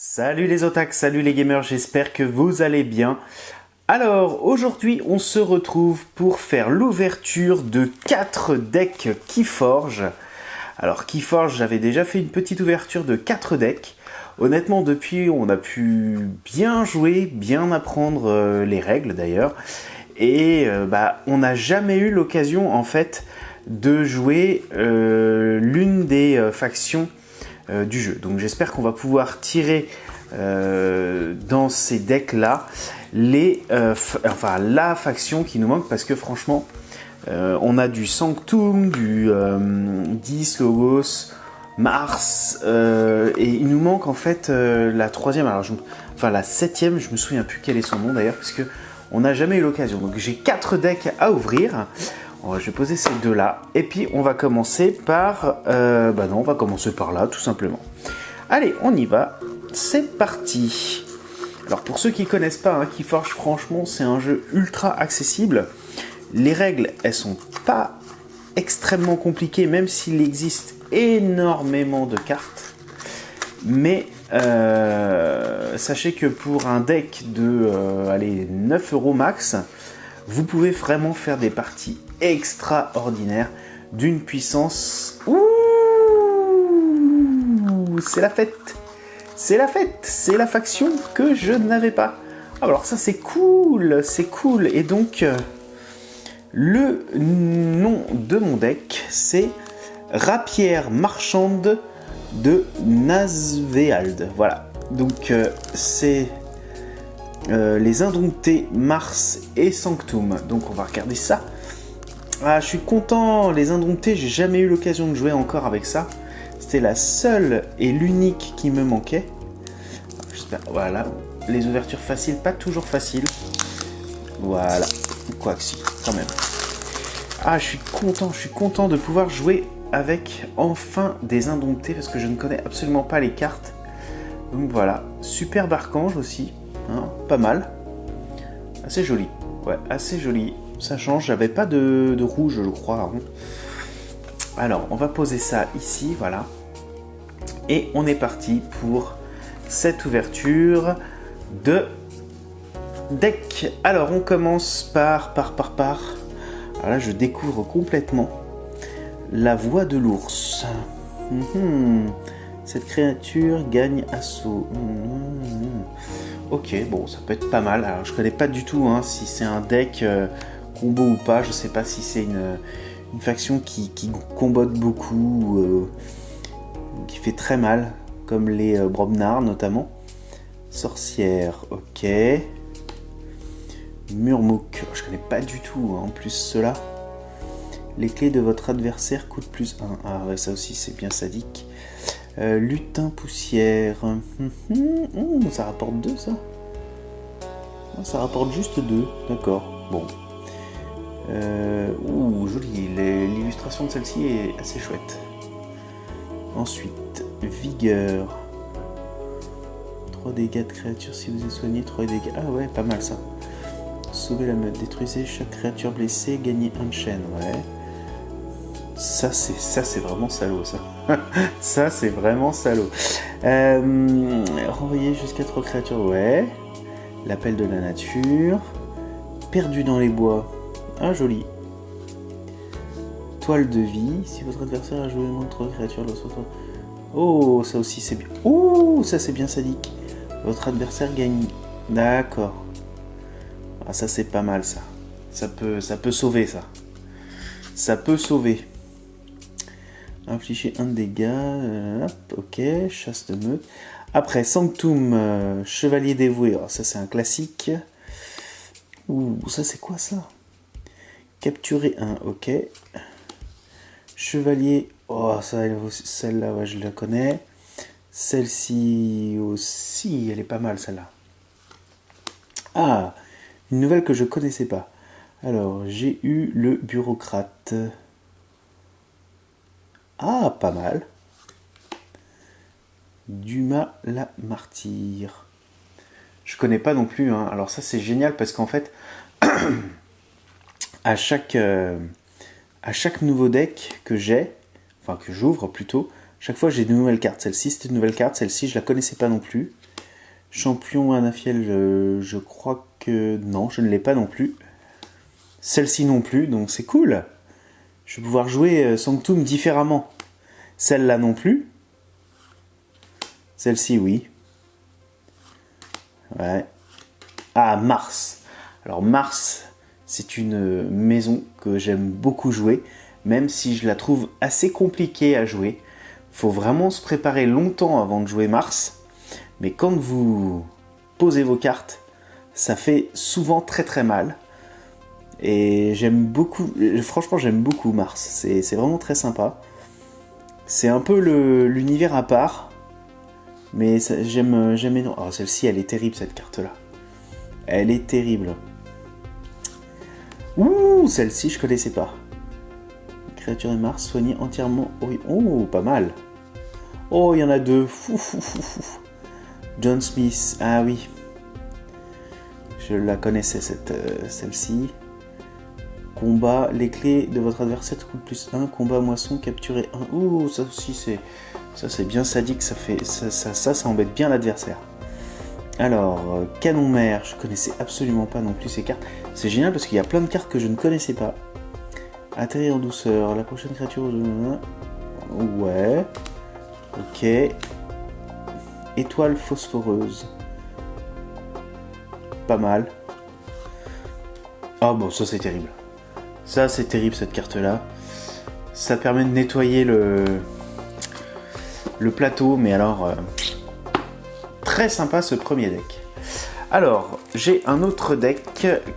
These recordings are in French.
Salut les otaks, salut les gamers, j'espère que vous allez bien. Alors aujourd'hui on se retrouve pour faire l'ouverture de 4 decks Keyforge. Alors Keyforge, j'avais déjà fait une petite ouverture de 4 decks. Honnêtement depuis on a pu bien jouer, bien apprendre les règles d'ailleurs. Et on n'a jamais eu l'occasion en fait de jouer l'une des factions du jeu. Donc j'espère qu'on va pouvoir tirer dans ces decks là la faction qui nous manque, parce que franchement on a du Sanctum, du 10 Logos, Mars, et il nous manque en fait la troisième, la septième, je me souviens plus quel est son nom d'ailleurs, parce que on n'a jamais eu l'occasion. Donc j'ai 4 decks à ouvrir. Je vais poser ces deux là et puis on va commencer par on va commencer par là tout simplement. Allez, on y va, c'est parti. Alors pour ceux qui connaissent pas Keyforge, franchement c'est un jeu ultra accessible. Les règles elles sont pas extrêmement compliquées, même s'il existe énormément de cartes, mais sachez que pour un deck de 9 € max, vous pouvez vraiment faire des parties extraordinaires d'une puissance. Ouh, c'est la fête. C'est la fête. C'est la faction que je n'avais pas. Alors ça c'est cool. C'est cool. Et donc le nom de mon deck c'est Rapière Marchande de Nazveald. Voilà. Donc c'est les Indomptés, Mars et Sanctum. Donc on va regarder ça. Ah, je suis content, les Indomptés, j'ai jamais eu l'occasion de jouer encore avec ça. C'était la seule et l'unique qui me manquait. J'espère, voilà, les ouvertures faciles, pas toujours faciles. Voilà, quoique si, quand même. Ah, je suis content de pouvoir jouer avec enfin des Indomptés, parce que je ne connais absolument pas les cartes. Donc voilà, superbe archange aussi. Pas mal, assez joli, ouais, assez joli, ça change. J'avais pas de rouge je crois. Alors on va poser ça ici, voilà, et on est parti pour cette ouverture de deck. Alors on commence par alors là je découvre complètement la voix de l'ours. Cette créature gagne assaut. Ok, bon, ça peut être pas mal. Alors, je connais pas du tout si c'est un deck combo ou pas. Je sais pas si c'est une faction qui combote beaucoup, qui fait très mal, comme les Brobnar notamment. Sorcière, ok. Murmouk, je connais pas du tout en plus cela. Les clés de votre adversaire coûtent plus 1. Ah ouais, ça aussi c'est bien sadique. Lutin poussière. Ça rapporte 2 ça. Ça rapporte juste 2, d'accord. Bon. Joli. L'illustration de celle-ci est assez chouette. Ensuite, vigueur. 3 dégâts de créature si vous êtes soigné, 3 dégâts. Ah ouais, pas mal ça. Sauvez la meute, détruisez chaque créature blessée, gagnez 1 de chaîne, ouais. Ça c'est vraiment salaud ça. Ça c'est vraiment salaud. Renvoyer jusqu'à 3 créatures, ouais. L'appel de la nature. Perdu dans les bois. Ah joli. Toile de vie. Si votre adversaire a joué moins de 3 créatures, oh ça aussi c'est bien. Oh ça c'est bien sadique. Votre adversaire gagne. D'accord. Ah ça c'est pas mal ça. Ça peut sauver ça. Ça peut sauver. Infliger 1 dégât, ok, chasse de meute. Après, Sanctum, chevalier dévoué, alors ça c'est un classique. Ça c'est quoi ça? Capturer 1, ok. Chevalier, celle-là, ouais, je la connais. Celle-ci aussi, elle est pas mal celle-là. Ah, une nouvelle que je connaissais pas. Alors, j'ai eu le bureaucrate. Ah, pas mal. Dumas la martyre. Je connais pas non plus. Alors ça c'est génial parce qu'en fait, à chaque nouveau deck que j'ai, enfin que j'ouvre plutôt, chaque fois j'ai de nouvelles cartes. Celle-ci c'était une nouvelle carte, celle-ci je la connaissais pas non plus. Champion Anafiel, je crois que non, je ne l'ai pas non plus. Celle-ci non plus, donc c'est cool. Je vais pouvoir jouer Sanctum différemment. Celle-là non plus. Celle-ci, oui. Ouais. Ah, Mars. Alors Mars, c'est une maison que j'aime beaucoup jouer, même si je la trouve assez compliquée à jouer. Faut vraiment se préparer longtemps avant de jouer Mars. Mais quand vous posez vos cartes, ça fait souvent très très mal. Et j'aime beaucoup, franchement j'aime beaucoup Mars, c'est vraiment très sympa. C'est un peu l'univers à part, mais j'aime énormément. Oh, celle-ci elle est terrible cette carte-là. Elle est terrible. Ouh, celle-ci je connaissais pas. Créature de Mars soignée entièrement. Oh, pas mal. Oh, il y en a deux. Fou. John Smith, ah oui. Je la connaissais celle-ci. Combat, les clés de votre adversaire coûtent plus 1. Combat, moisson, capturer 1. Ouh, ça aussi c'est bien sadique, ça embête bien l'adversaire. Alors, canon mer, je connaissais absolument pas non plus ces cartes. C'est génial parce qu'il y a plein de cartes que je ne connaissais pas. Atterrir en douceur, la prochaine créature de... Ouais. Ok. Étoile phosphoreuse. Pas mal. Ah bon, ça c'est terrible. Ça c'est terrible cette carte là. Ça permet de nettoyer le plateau, mais alors très sympa ce premier deck. Alors j'ai un autre deck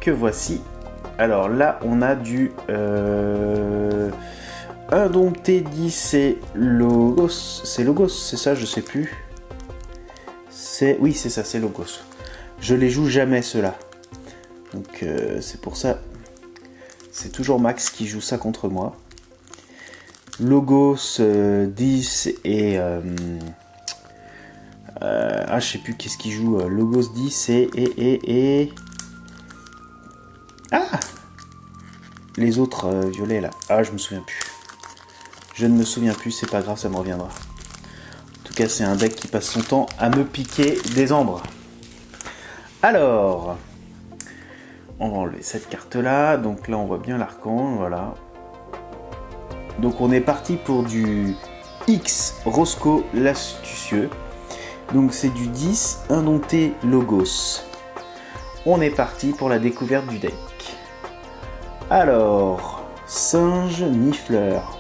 que voici. Alors là on a du Indomptedis, c'est Logos. C'est Logos, c'est ça, je sais plus. Oui c'est ça, c'est Logos. Je les joue jamais ceux-là. Donc c'est pour ça. C'est toujours Max qui joue ça contre moi. Logos 10 et... je sais plus qu'est-ce qu'il joue. Logos 10 et... Ah, les autres violets là. Ah, je me souviens plus. Je ne me souviens plus, c'est pas grave, ça me reviendra. En tout cas, c'est un deck qui passe son temps à me piquer des ambres. Alors... On va enlever cette carte là, donc là on voit bien l'archange, voilà. Donc on est parti pour du X Roscoe l'astucieux. Donc c'est du 10 Indompté Logos. On est parti pour la découverte du deck. Alors, singe nifleur.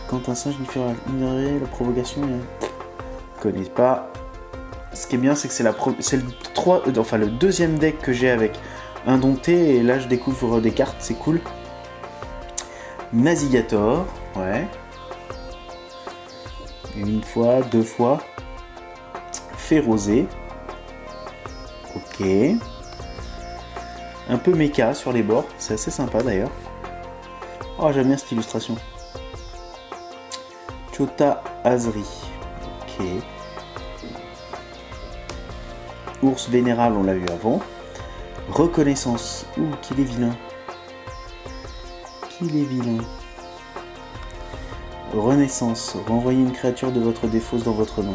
Quand un singe nifleur a ignoré la provocation, je connais pas. Ce qui est bien, c'est que c'est le deuxième deck que j'ai avec Indompté, et là je découvre des cartes, c'est cool. Nazigator, ouais. Une fois, deux fois. Férosé. Ok. Un peu méca sur les bords, c'est assez sympa d'ailleurs. Oh, j'aime bien cette illustration. Chota Azri. Ok. Ours vénérable, on l'a vu avant. Reconnaissance. Ouh, qu'il est vilain. Qu'il est vilain. Renaissance. Renvoyez une créature de votre défausse dans votre main.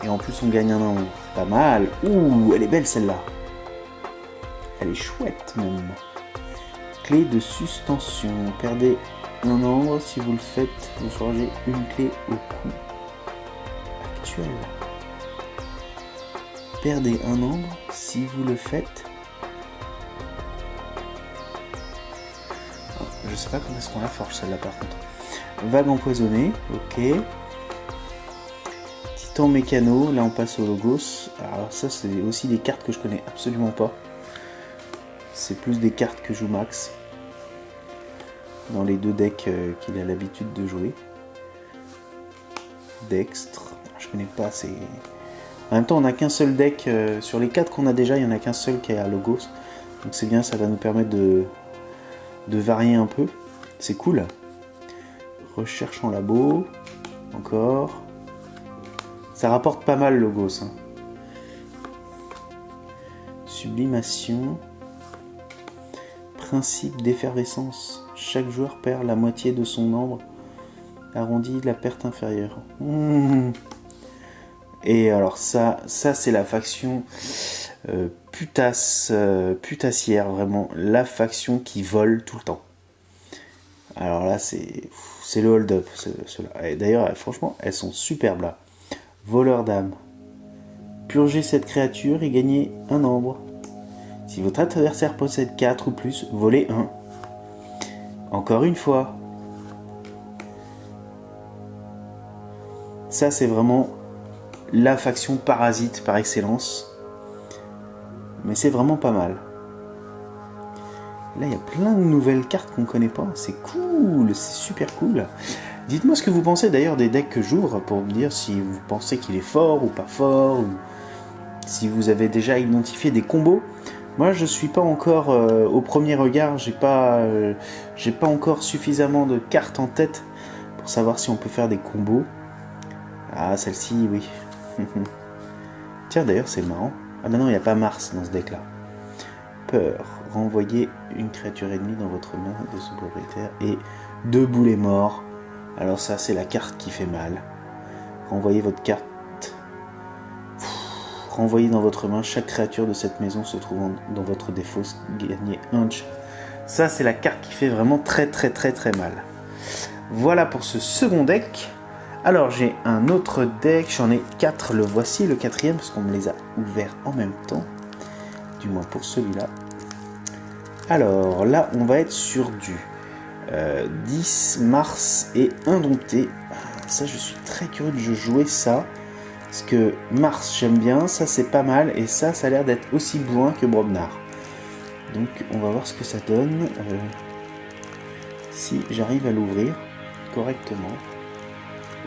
Et en plus, on gagne un nombre. Pas mal. Ouh, elle est belle celle-là. Elle est chouette même. Clé de suspension. Perdez un nombre. Si vous le faites, vous forgez une clé au coup actuel. Perdez un nombre si vous le faites. Je sais pas comment est-ce qu'on la forge celle-là par contre. Vague empoisonnée, ok. Titan mécano, là on passe au Logos. Alors ça c'est aussi des cartes que je connais absolument pas. C'est plus des cartes que joue Max. Dans les deux decks qu'il a l'habitude de jouer. Dextre, je connais pas, c'est... En même temps, on n'a qu'un seul deck. Sur les 4 qu'on a déjà, il n'y en a qu'un seul qui est à Logos. Donc c'est bien, ça va nous permettre de varier un peu. C'est cool. Recherche en labo. Encore. Ça rapporte pas mal Logos. Hein. Sublimation. Principe d'effervescence. Chaque joueur perd la moitié de son nombre. Arrondi la perte inférieure. Et alors ça c'est la faction putassière, vraiment la faction qui vole tout le temps. Alors là c'est le hold-up, ceux-là. Et d'ailleurs franchement elles sont superbes là. Voleur d'âme. Purgez cette créature et gagnez un ambre. Si votre adversaire possède 4 ou plus, volez 1. Encore une fois. Ça c'est vraiment la faction parasite par excellence. Mais c'est vraiment pas mal. Là il y a plein de nouvelles cartes qu'on connaît pas. C'est cool, c'est super cool. Dites-moi ce que vous pensez d'ailleurs des decks que j'ouvre pour me dire si vous pensez qu'il est fort ou pas fort, ou si vous avez déjà identifié des combos. Moi je suis pas encore au premier regard, j'ai pas encore suffisamment de cartes en tête pour savoir si on peut faire des combos. Ah celle-ci oui. Tiens d'ailleurs c'est marrant. Ah bah non il n'y a pas Mars dans ce deck là. Peur, renvoyer une créature ennemie dans votre main de son propriétaire et 2 boulets morts. Alors ça c'est la carte qui fait mal. Renvoyez votre carte. Renvoyez dans votre main chaque créature de cette maison se trouvant dans votre défausse, gagnez 1. Ça c'est la carte qui fait vraiment très mal. Voilà pour ce second deck. Alors j'ai un autre deck, j'en ai 4, le voici le 4e parce qu'on me les a ouverts en même temps. Du moins pour celui-là. Alors là on va être sur du 10 Mars et Indompté. Ça je suis très curieux de jouer ça. Parce que Mars j'aime bien, ça c'est pas mal. Et ça a l'air d'être aussi bourrin que Brobnar. Donc on va voir ce que ça donne. Si j'arrive à l'ouvrir correctement.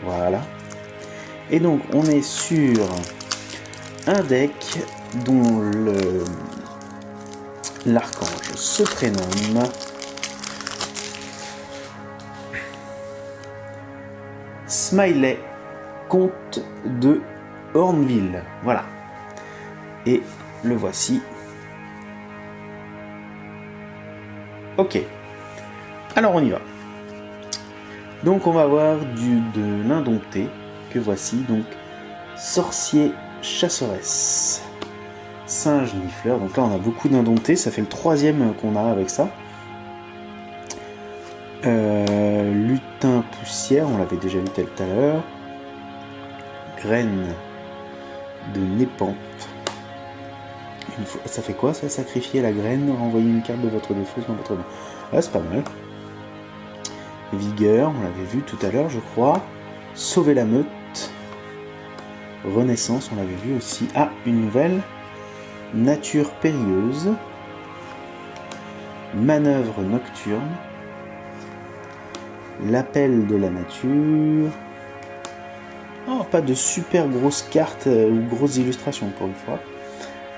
Voilà. Et donc on est sur un deck dont l'archange se prénomme Smiley, comte de Horneville. Voilà. Et le voici. Ok. Alors on y va. Donc on va avoir de l'indompté que voici. Donc sorcier chasseresse. Singe nifleur. Donc là on a beaucoup d'indomptés. Ça fait le 3e qu'on a avec ça. Lutin poussière, on l'avait déjà vu tout à l'heure. Graine de népente. Ça fait quoi ça? Sacrifier la graine, renvoyer une carte de votre défausse dans votre main. Ah, c'est pas mal. Vigueur, on l'avait vu tout à l'heure je crois. Sauver la meute. Renaissance, on l'avait vu aussi. Ah, une nouvelle. Nature périlleuse. Manœuvre nocturne. L'appel de la nature. Oh, pas de super grosses cartes ou grosses illustrations encore une fois.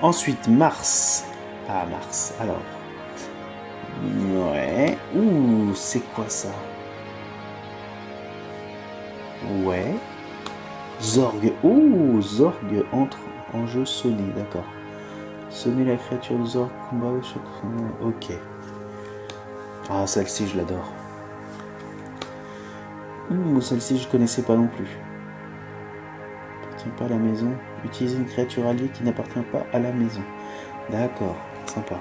Ensuite, Mars. Ah, Mars. Alors. Ouais. Ouh, c'est quoi ça? Ouais. Zorg. Ouh, Zorg entre en jeu sonné, d'accord. Sonner la créature de Zorg, combat au chaque fois. Ok. Ah, celle-ci, je l'adore. Ouh, celle-ci, je connaissais pas non plus. Appartient pas à la maison. Utiliser une créature alliée qui n'appartient pas à la maison. D'accord, sympa.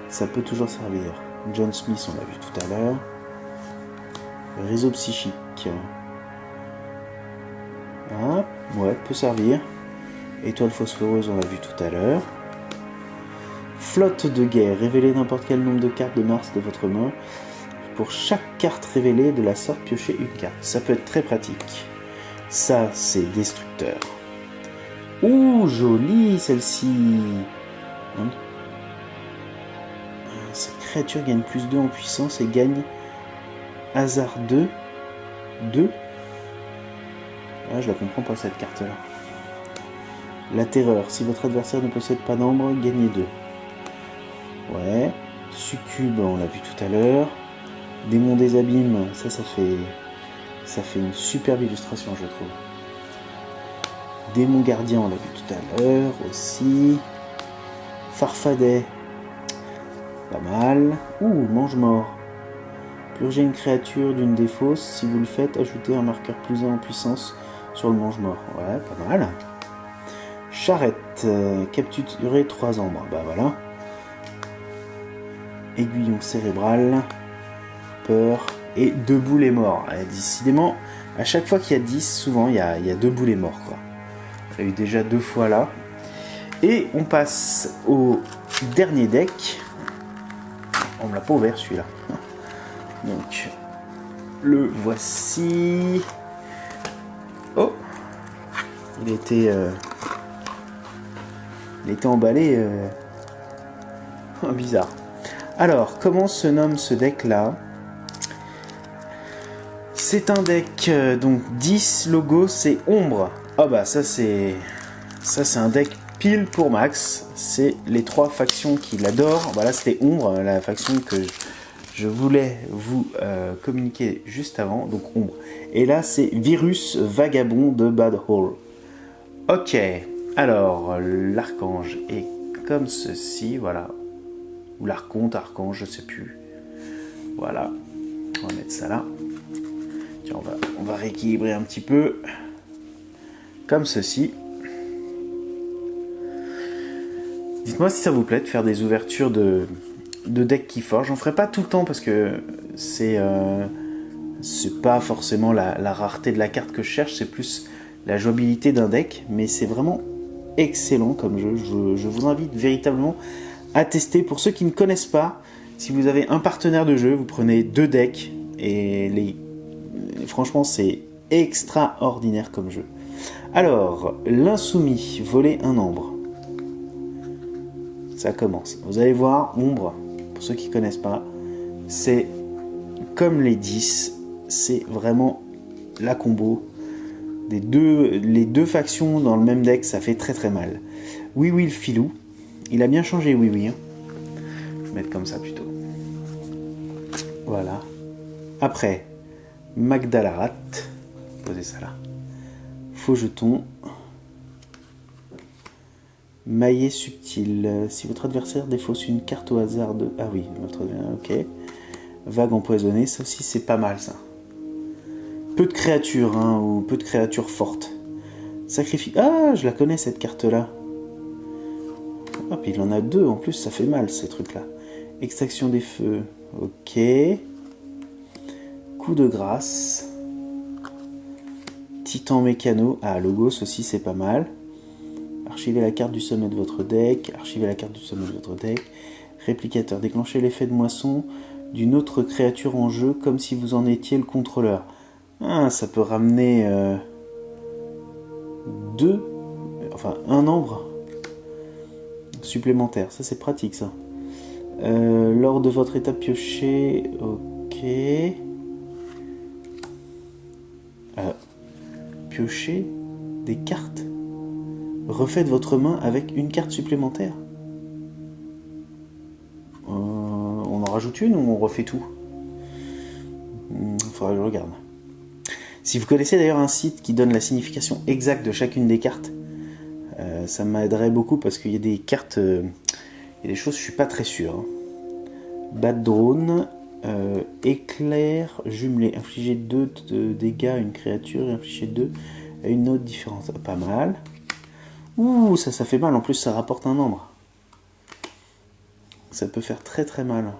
Ça peut toujours servir. John Smith, on l'a vu tout à l'heure. Réseau psychique. Ah, ouais, peut servir. Étoile phosphoreuse, on l'a vu tout à l'heure. Flotte de guerre. Révélez n'importe quel nombre de cartes de Mars de votre main. Pour chaque carte révélée de la sorte, piochez une carte. Ça peut être très pratique. Ça, c'est destructeur. Ouh, jolie celle-ci. Hein, cette créature gagne plus 2 en puissance et gagne hasard 2. 2. Ah, je la comprends pas cette carte-là. La terreur. Si votre adversaire ne possède pas d'ambre, gagnez 2. Ouais. Succube, on l'a vu tout à l'heure. Démon des abîmes, ça fait une superbe illustration, je trouve. Démon gardien, on l'a vu tout à l'heure aussi. Farfadet, pas mal. Ouh, mange-mort. Purger une créature d'une défausse. Si vous le faites, ajoutez un marqueur +1 en puissance sur le mange-mort. Ouais, pas mal. Charrette, capturer 3 ombres. Bah voilà. Aiguillon cérébral, peur et 2 boulets morts. Décidément, à chaque fois qu'il y a 10, souvent il y a 2 boulets morts, quoi. On l'a eu déjà 2 fois là. Et on passe au dernier deck. On ne l'a pas ouvert celui-là. Donc, le voici. Oh, il était emballé bizarre. Alors, comment se nomme ce deck-là? C'est un deck, donc 10 logos, c'est ombre. Ah bah ça c'est un deck pile pour Max. C'est les 3 factions qu'il adore. Voilà, c'était ombre, la faction que je voulais vous communiquer juste avant. Donc ombre. Et là c'est virus vagabond de Bad Hole. Ok, alors l'archange est comme ceci, voilà. Ou l'archonte, archange, je sais plus. Voilà, on va mettre ça là. Tiens, on va rééquilibrer un petit peu. Comme ceci. Dites-moi si ça vous plaît de faire des ouvertures de deck Keyforge. J'en ferai pas tout le temps parce que c'est pas forcément la rareté de la carte que je cherche, c'est plus la jouabilité d'un deck, mais c'est vraiment excellent comme jeu. Je vous invite véritablement à tester. Pour ceux qui ne connaissent pas, si vous avez un partenaire de jeu, vous prenez 2 decks et franchement c'est extraordinaire comme jeu. Alors, l'insoumis, voler un ombre. Ça commence. Vous allez voir, ombre, pour ceux qui ne connaissent pas, c'est comme les 10, c'est vraiment la combo. Les deux factions dans le même deck, ça fait très très mal. Oui, le filou. Il a bien changé, oui. Hein. Je vais mettre comme ça plutôt. Voilà. Après, Magdalarat. Posez ça là. Faux jeton. Maillet subtil. Si votre adversaire défausse une carte au hasard de... Ah oui, votre... Ok. Vague empoisonnée, ça aussi c'est pas mal ça. Peu de créatures, hein, ou peu de créatures fortes. Sacrifice... Ah, je la connais cette carte-là. Ah, puis il en a 2 en plus, ça fait mal ces trucs-là. Extraction des feux. Ok. Coup de grâce. Titan mécano. Ah, Logos aussi c'est pas mal. Archivez la carte du sommet de votre deck. Archivez la carte du sommet de votre deck. Réplicateur. Déclenchez l'effet de moisson d'une autre créature en jeu comme si vous en étiez le contrôleur. Ah, ça peut ramener 2, enfin un ombre supplémentaire. Ça c'est pratique ça. Lors de votre étape piocher, ok. Piocher des cartes. Refaites votre main avec une carte supplémentaire. On en rajoute une ou on refait tout? Faudra que je regarde. Si vous connaissez d'ailleurs un site qui donne la signification exacte de chacune des cartes, ça m'aiderait beaucoup parce qu'il y a des cartes, il y a des choses je suis pas très sûr. Hein. Bad drone, éclair jumelé, infliger 2 de dégâts à une créature et infliger 2 à une autre différente. Pas mal. Ouh, ça fait mal, en plus ça rapporte un nombre. Ça peut faire très très mal.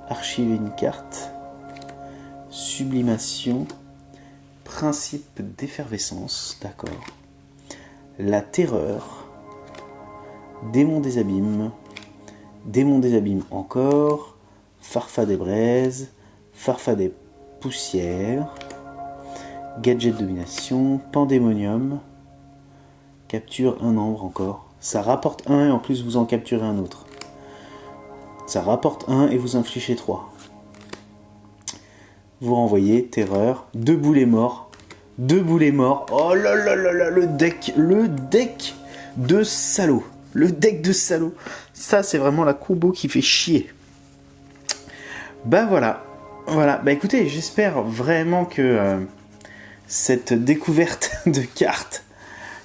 Archiver une carte. Sublimation. Principe d'effervescence, d'accord. La terreur. Démon des abîmes. Démon des abîmes encore. Farfa des braises. Farfa des poussières. Gadget de domination. Pandémonium. Capture un ombre encore. Ça rapporte 1 et en plus vous en capturez un autre. Ça rapporte 1 et vous infligez 3. Vous renvoyez, terreur, 2 boulets morts. 2 boulets morts. Oh là là là là, le deck de salaud. Le deck de salaud. Ça c'est vraiment la combo qui fait chier. Bah voilà. Voilà. Bah écoutez, j'espère vraiment que cette découverte de cartes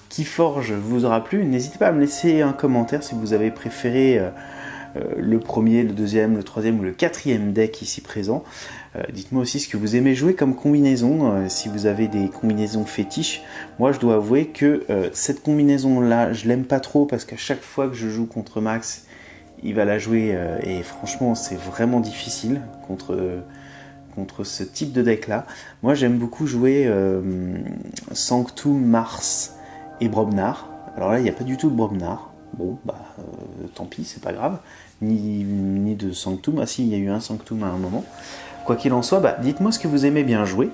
Keyforge vous aura plu. N'hésitez pas à me laisser un commentaire si vous avez préféré le premier, le deuxième, le troisième ou le quatrième deck ici présent. Dites-moi aussi ce que vous aimez jouer comme combinaison, si vous avez des combinaisons fétiches. Moi je dois avouer que cette combinaison là je l'aime pas trop parce qu'à chaque fois que je joue contre Max il va la jouer et franchement c'est vraiment difficile contre ce type de deck là. Moi j'aime beaucoup jouer Sanctum, Mars et Brobnar. Alors là il n'y a pas du tout de Brobnar. Bon bah tant pis, c'est pas grave. Ni de Sanctum. Ah si, il y a eu un Sanctum à un moment. Quoi qu'il en soit, bah, dites-moi ce que vous aimez bien jouer.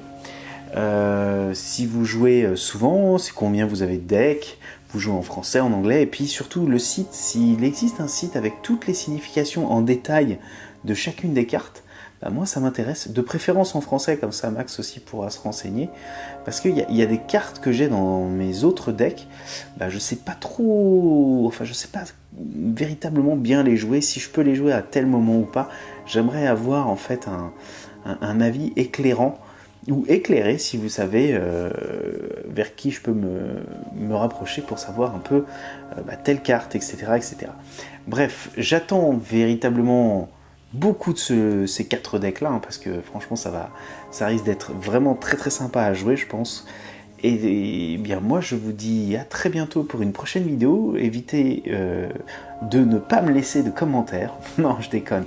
Si vous jouez souvent, c'est combien vous avez de decks, vous jouez en français, en anglais, et puis surtout le site, s'il existe un site avec toutes les significations en détail de chacune des cartes, bah moi ça m'intéresse, de préférence en français, comme ça Max aussi pourra se renseigner, parce qu'il y a des cartes que j'ai dans mes autres decks, bah je sais pas trop, enfin je sais pas véritablement bien les jouer, si je peux les jouer à tel moment ou pas. J'aimerais avoir en fait un avis éclairant, ou éclairé si vous savez vers qui je peux me rapprocher pour savoir un peu telle carte, etc., etc. Bref, j'attends véritablement beaucoup de ces 4 decks là, parce que franchement ça risque d'être vraiment très très sympa à jouer je pense. Et bien moi je vous dis à très bientôt pour une prochaine vidéo. Évitez de ne pas me laisser de commentaires. Non je déconne.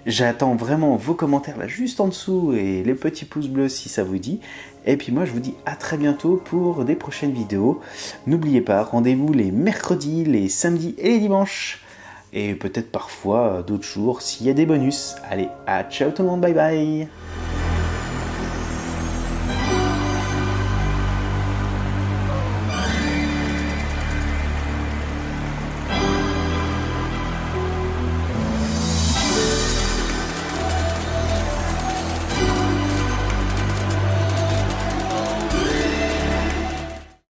J'attends vraiment vos commentaires là juste en dessous et les petits pouces bleus si ça vous dit. Et puis moi je vous dis à très bientôt pour des prochaines vidéos. N'oubliez pas, rendez-vous les mercredis, les samedis et les dimanches. Et peut-être parfois d'autres jours s'il y a des bonus. Allez, à ciao tout le monde, bye bye.